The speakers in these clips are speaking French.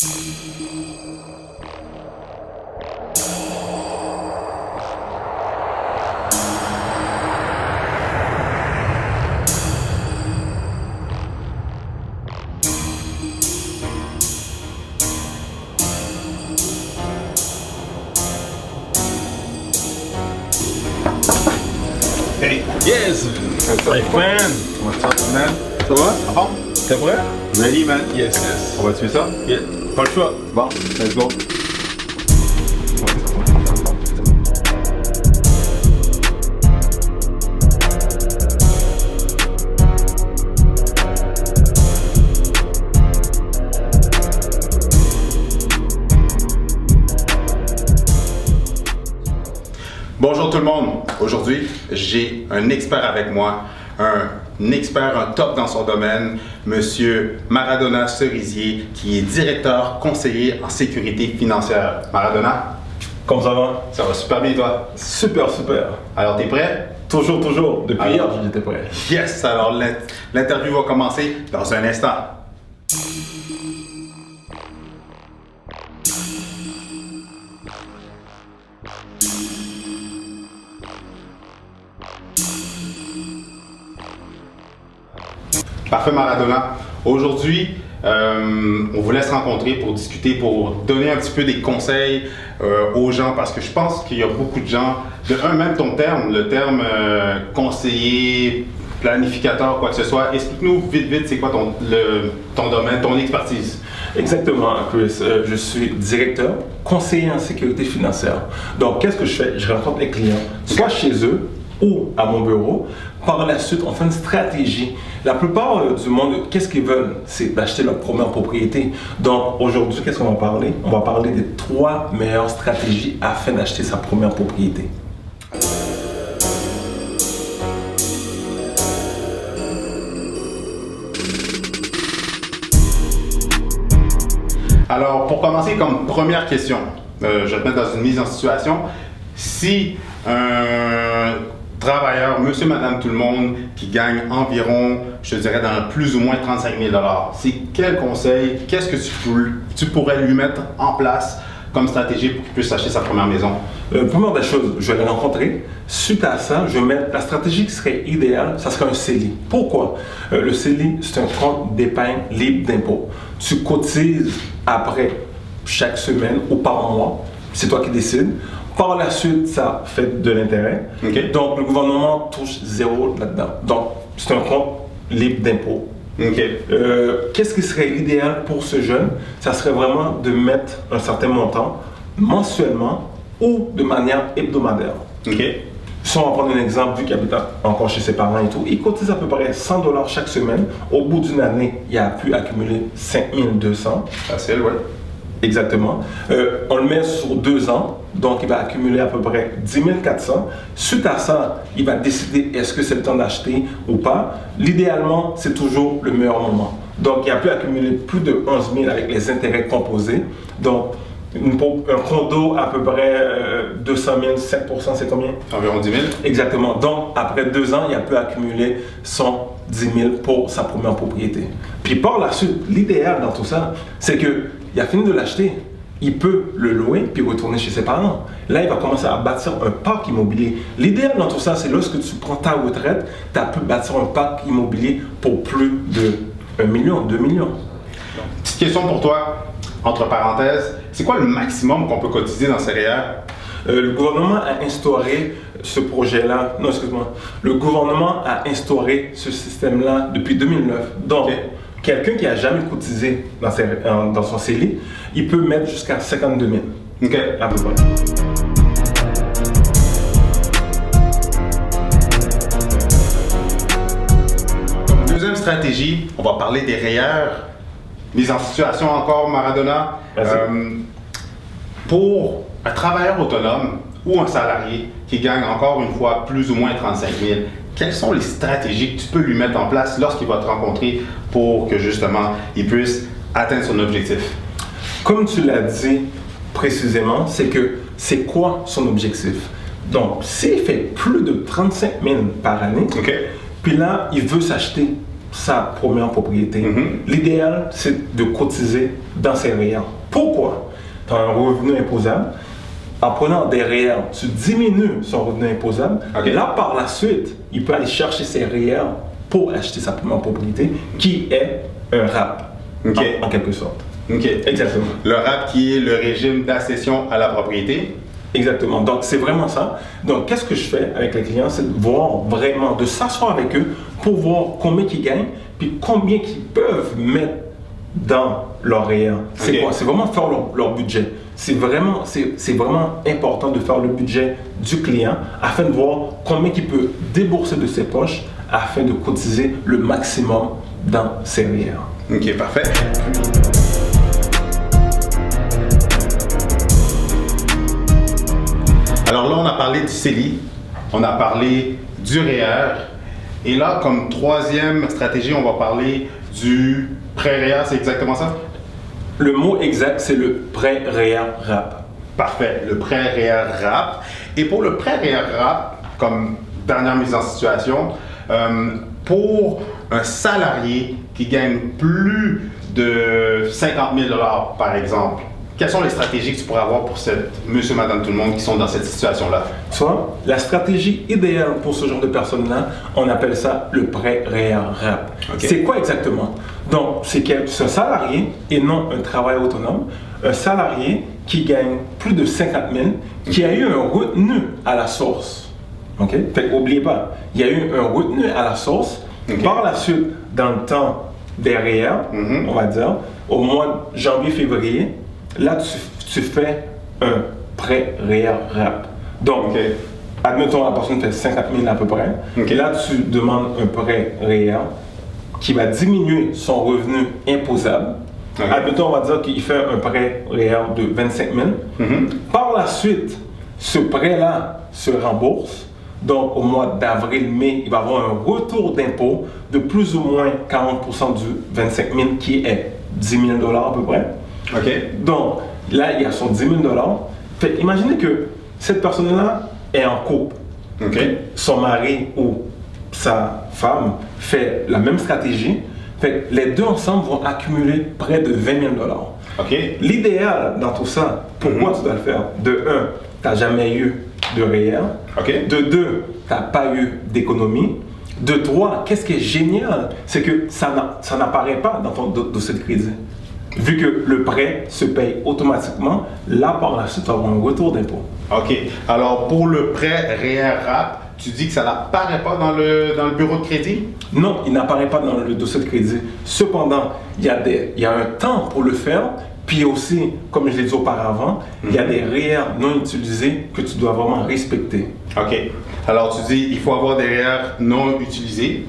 Hey, Yes! Hey, man! what's up, man? Ça va? En forme? T'es prêt? Ready, man? Yes, yes. On va tuer ça? Yeah. Pas le choix. Bon, let's go. Bonjour tout le monde. Aujourd'hui, j'ai un expert avec moi, un expert, un top dans son domaine, Monsieur Maradona Cerisier, qui est directeur conseiller en sécurité financière. Maradona, Comment ça va? ça va super bien toi? Super, super. Alors t'es prêt? Toujours, toujours. Depuis Alors. hier, j'étais prêt. Yes! Alors l'interview va commencer dans un instant. Parfait Maradona. Aujourd'hui, on vous laisse rencontrer pour discuter, pour donner un petit peu des conseils aux gens parce que je pense qu'il y a beaucoup de gens, même ton terme, le terme conseiller, planificateur, quoi que ce soit. Explique-nous vite, c'est quoi ton domaine, ton expertise? Exactement, Chris. Je suis directeur, conseiller en sécurité financière. Donc, qu'est-ce que je fais? Je rencontre les clients, soit chez eux ou à mon bureau. Par la suite, on fait une stratégie. La plupart du monde, qu'est-ce qu'ils veulent? C'est d'acheter leur première propriété. Donc, aujourd'hui, qu'est-ce qu'on va parler? On va parler des 3 meilleures stratégies afin d'acheter sa première propriété. Alors, pour commencer, comme première question, je vais te mettre dans une mise en situation. Si un travailleur, monsieur, madame, tout le monde, qui gagne environ, je dirais, dans plus ou moins 35 000 $, c'est quel conseil, qu'est-ce que tu pourrais lui mettre en place comme stratégie pour qu'il puisse acheter sa première maison? Première des choses, je vais les rencontrer. Suite à ça, je vais mettre la stratégie qui serait idéale, ça serait un CELI. Pourquoi? Le CELI, c'est un compte d'épargne libre d'impôt. Tu cotises après chaque semaine ou par mois, c'est toi qui décides. Par la suite, ça fait de l'intérêt. Ok. Donc, le gouvernement touche 0 là-dedans. Donc, c'est un compte libre d'impôt. OK. Qu'est-ce qui serait idéal pour ce jeune? Ça serait vraiment de mettre un certain montant mensuellement ou de manière hebdomadaire. OK. Si on va prendre un exemple, vu qu'il habite encore chez ses parents et tout, il cotise à peu près 100 $ chaque semaine. Au bout d'une année, il a pu accumuler 5200. Facile, ouais. Exactement. On le met sur 2 ans, donc il va accumuler à peu près 10 400. Suite à ça, il va décider est-ce que c'est le temps d'acheter ou pas. L'idéalement, c'est toujours le meilleur moment. Donc, il a pu accumuler plus de 11 000 avec les intérêts composés. Donc, un condo à peu près 200 000, 7%, c'est combien? Environ 10 000. Exactement. Donc, après 2 ans, il a pu accumuler 110 000 pour sa première propriété. Puis par la suite, l'idéal dans tout ça, c'est qu'il a fini de l'acheter. Il peut le louer puis retourner chez ses parents. Là, il va commencer à bâtir un parc immobilier. L'idéal dans tout ça, c'est lorsque tu prends ta retraite, tu as pu bâtir un parc immobilier pour plus de 1 million, 2 millions. Petite question pour toi, entre parenthèses, c'est quoi le maximum qu'on peut cotiser dans ces REER? Le gouvernement a instauré ce projet-là, non, excuse-moi, le gouvernement a instauré ce système-là depuis 2009. Donc, Ok. quelqu'un qui n'a jamais cotisé dans son CELI, il peut mettre jusqu'à 52 000. OK. À peu près. Comme deuxième stratégie, on va parler des REER. Mise en situation encore, Maradona. Vas-y. Pour un travailleur autonome ou un salarié qui gagne encore une fois plus ou moins 35 000, quelles sont les stratégies que tu peux lui mettre en place lorsqu'il va te rencontrer pour que justement il puisse atteindre son objectif? Comme tu l'as dit précisément, c'est quoi son objectif? Donc, s'il fait plus de 35 000 par année, OK. puis là, il veut s'acheter sa première propriété, l'idéal, c'est de cotiser dans ses REER. Pourquoi? Tu as un revenu imposable. En prenant des REER, tu diminues son revenu imposable. Là, par la suite, il peut aller chercher ses REER pour acheter sa première propriété, qui est un RAP, en quelque sorte. Exactement. Le RAP qui est le régime d'accession à la propriété. Exactement. Donc, c'est vraiment ça. Donc, qu'est-ce que je fais avec les clients? C'est de voir vraiment, de s'asseoir avec eux pour voir combien ils gagnent, puis combien ils peuvent mettre dans leur REER. C'est quoi? C'est vraiment faire leur budget. C'est vraiment important de faire le budget du client afin de voir combien il peut débourser de ses poches afin de cotiser le maximum dans ses REER. Ok, parfait. Alors là, on a parlé du CELI, on a parlé du REER, et là, comme troisième stratégie, on va parler du prêt REER, c'est exactement ça? Le mot exact, c'est le prêt REER RAP. Parfait, le prêt REER RAP. Et pour le prêt REER RAP, comme dernière mise en situation, pour un salarié qui gagne plus de 50 000 $ par exemple, quelles sont les stratégies que tu pourrais avoir pour monsieur, madame, tout le monde qui sont dans cette situation-là? Soit la stratégie idéale pour ce genre de personnes-là, on appelle ça le prêt REER RAP. C'est quoi exactement? Donc, c'est un salarié et non un travailleur autonome, un salarié qui gagne plus de 50 000, qui a eu un revenu à la source. Fait n'oubliez pas, il y a eu un revenu à la source. Par la suite, dans le temps des REER, on va dire, au mois de janvier-février, là, tu fais un prêt REER RAP. Donc, admettons, la personne fait 50 000 à peu près. Et là, tu demandes un prêt REER qui va diminuer son revenu imposable. Admettons, on va dire qu'il fait un prêt REER de 25 000. Par la suite, ce prêt-là se rembourse. Donc, au mois d'avril-mai, il va avoir un retour d'impôt de plus ou moins 40% du 25 000 qui est 10 000 $ à peu près. Donc, là, il y a son 10 000 $. Fait, imaginez que cette personne-là est en couple. Son mari ou sa femme fait la même stratégie. Fait, les deux ensemble vont accumuler près de 20 000 $. L'idéal dans tout ça, pourquoi tu dois le faire? De 1, tu n'as jamais eu de REER. De 2, tu n'as pas eu d'économie. De 3, qu'est-ce qui est génial, c'est que ça n'apparaît pas dans ton dossier de crédit. Vu que le prêt se paye automatiquement, là par la suite, tu vas avoir un retour d'impôt. Alors pour le prêt REER RAP, tu dis que ça n'apparaît pas dans le bureau de crédit? Non, il n'apparaît pas dans le dossier de crédit. Cependant, il y a un temps pour le faire. Puis aussi, comme je l'ai dit auparavant, il y a des REER non utilisés que tu dois vraiment respecter. Alors tu dis il faut avoir des REER non utilisés.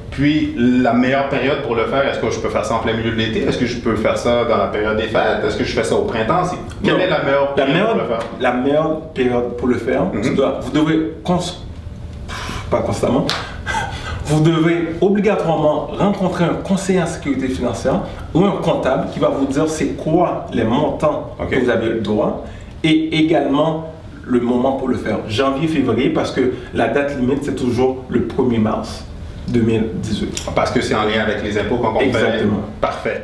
Puis la meilleure période pour le faire, est-ce que je peux faire ça en plein milieu de l'été? Est-ce que je peux faire ça dans la période des fêtes? Est-ce que je fais ça au printemps? Quelle est la meilleure période pour le faire? La meilleure période pour le faire, vous devez pas constamment. Vous devez obligatoirement rencontrer un conseiller en sécurité financière ou un comptable qui va vous dire c'est quoi les montants que vous avez le droit et également le moment pour le faire. Janvier-février, parce que la date limite, c'est toujours le 1er mars 2018. Parce que c'est en lien avec les impôts qu'on paye. Exactement. Parfait.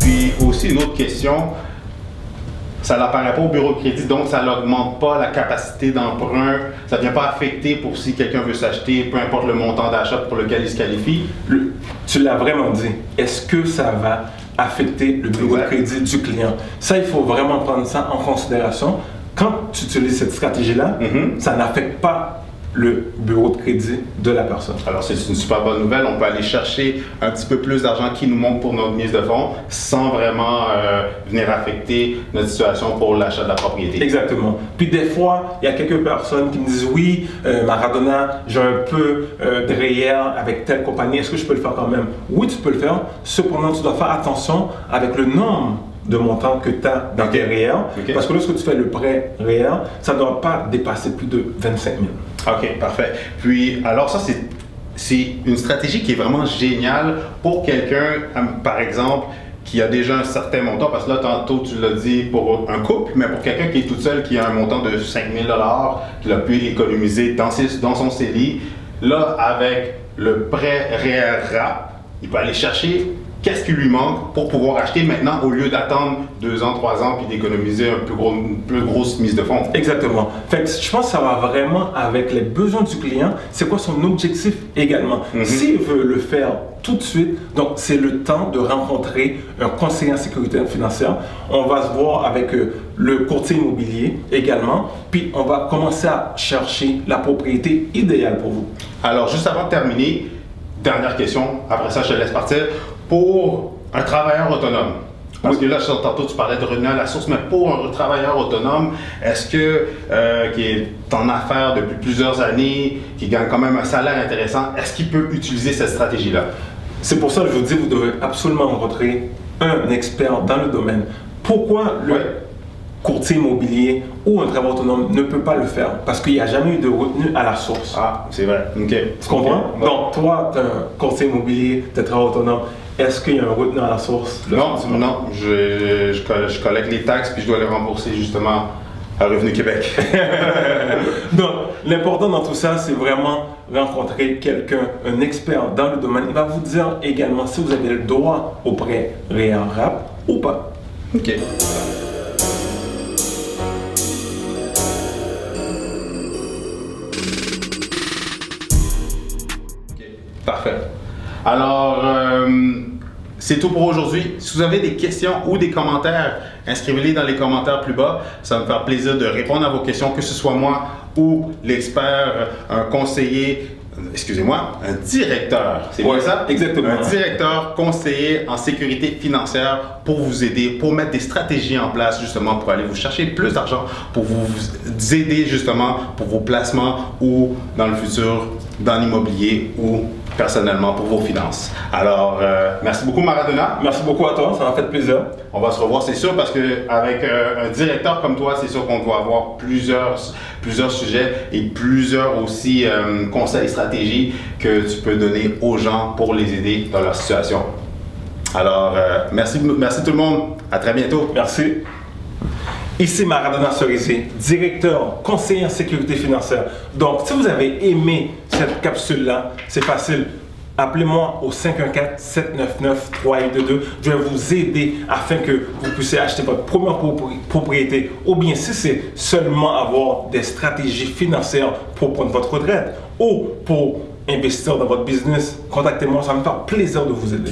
Puis aussi une autre question, ça n'apparaît pas au bureau de crédit, donc ça n'augmente pas la capacité d'emprunt, ça ne vient pas affecter pour si quelqu'un veut s'acheter, peu importe le montant d'achat pour lequel il se qualifie. Tu l'as vraiment dit, est-ce que ça va affecter le bureau de crédit du client? Ça, il faut vraiment prendre ça en considération. Quand tu utilises cette stratégie-là, ça n'affecte pas le bureau de crédit de la personne. Alors c'est une super bonne nouvelle, on peut aller chercher un petit peu plus d'argent qui nous manque pour notre mise de fonds sans vraiment venir affecter notre situation pour l'achat de la propriété. Exactement. Puis des fois, il y a quelques personnes qui me disent oui, Maradona, j'ai un peu de REER avec telle compagnie, est-ce que je peux le faire quand même? Oui, tu peux le faire, cependant tu dois faire attention avec le nombre de montants que tu as dans tes REER, parce que lorsque tu fais le prêt REER, ça ne doit pas dépasser plus de 25 000. Ok, parfait. Puis, alors ça, c'est une stratégie qui est vraiment géniale pour quelqu'un, par exemple, qui a déjà un certain montant, parce que là, tantôt, tu l'as dit pour un couple, mais pour quelqu'un qui est tout seul, qui a un montant de 5 000 qu'il a pu économiser dans son CELI, là, avec le prêt REER-RAP, il peut aller chercher qu'est-ce qui lui manque pour pouvoir acheter maintenant au lieu d'attendre 2 ans, 3 ans puis d'économiser une plus grosse mise de fonds. Exactement. Fait que je pense que ça va vraiment avec les besoins du client. C'est quoi son objectif également? S'il veut le faire tout de suite, donc c'est le temps de rencontrer un conseiller en sécurité financière. On va se voir avec le courtier immobilier également. Puis on va commencer à chercher la propriété idéale pour vous. Alors, juste avant de terminer, dernière question, après ça, je te laisse partir. Pour un travailleur autonome, parce que là, tantôt, tu parlais de revenus à la source, mais pour un travailleur autonome, est-ce que, qui est en affaires depuis plusieurs années, qui gagne quand même un salaire intéressant, est-ce qu'il peut utiliser cette stratégie-là? C'est pour ça que je vous dis, vous devez absolument rencontrer un expert dans le domaine. Pourquoi le courtier immobilier ou un travailleur autonome ne peut pas le faire? Parce qu'il n'y a jamais eu de retenue à la source. Ah, c'est vrai. OK. Tu comprends? Okay. Donc, toi, tu es un courtier immobilier, tu es travailleur autonome. Est-ce qu'il y a un retenu à la source? Non, je collecte les taxes puis je dois les rembourser justement à Revenu Québec. Donc, l'important dans tout ça, c'est vraiment rencontrer quelqu'un, un expert dans le domaine. Il va vous dire également si vous avez le droit au prêt REER-RAP ou pas. OK. Parfait. Alors, c'est tout pour aujourd'hui. Si vous avez des questions ou des commentaires, inscrivez-les dans les commentaires plus bas. Ça va me faire plaisir de répondre à vos questions, que ce soit moi ou l'expert, un conseiller, un directeur. C'est bien ça? Exactement. Un directeur conseiller en sécurité financière pour vous aider, pour mettre des stratégies en place justement pour aller vous chercher plus d'argent, pour vous aider justement pour vos placements ou dans le futur dans l'immobilier ou personnellement pour vos finances. Alors, merci beaucoup Maradona. Merci beaucoup à toi, ça m'a fait plaisir. On va se revoir, c'est sûr, parce qu'avec un directeur comme toi, c'est sûr qu'on doit avoir plusieurs sujets et plusieurs aussi conseils, stratégies que tu peux donner aux gens pour les aider dans leur situation. Alors, merci tout le monde. À très bientôt. Merci. Ici Maradona Cerisier, directeur conseiller en sécurité financière. Donc, si vous avez aimé cette capsule-là, c'est facile. Appelez-moi au 514-799-3822. Je vais vous aider afin que vous puissiez acheter votre première propriété. Ou bien, si c'est seulement avoir des stratégies financières pour prendre votre retraite ou pour investir dans votre business, contactez-moi. Ça va me faire plaisir de vous aider.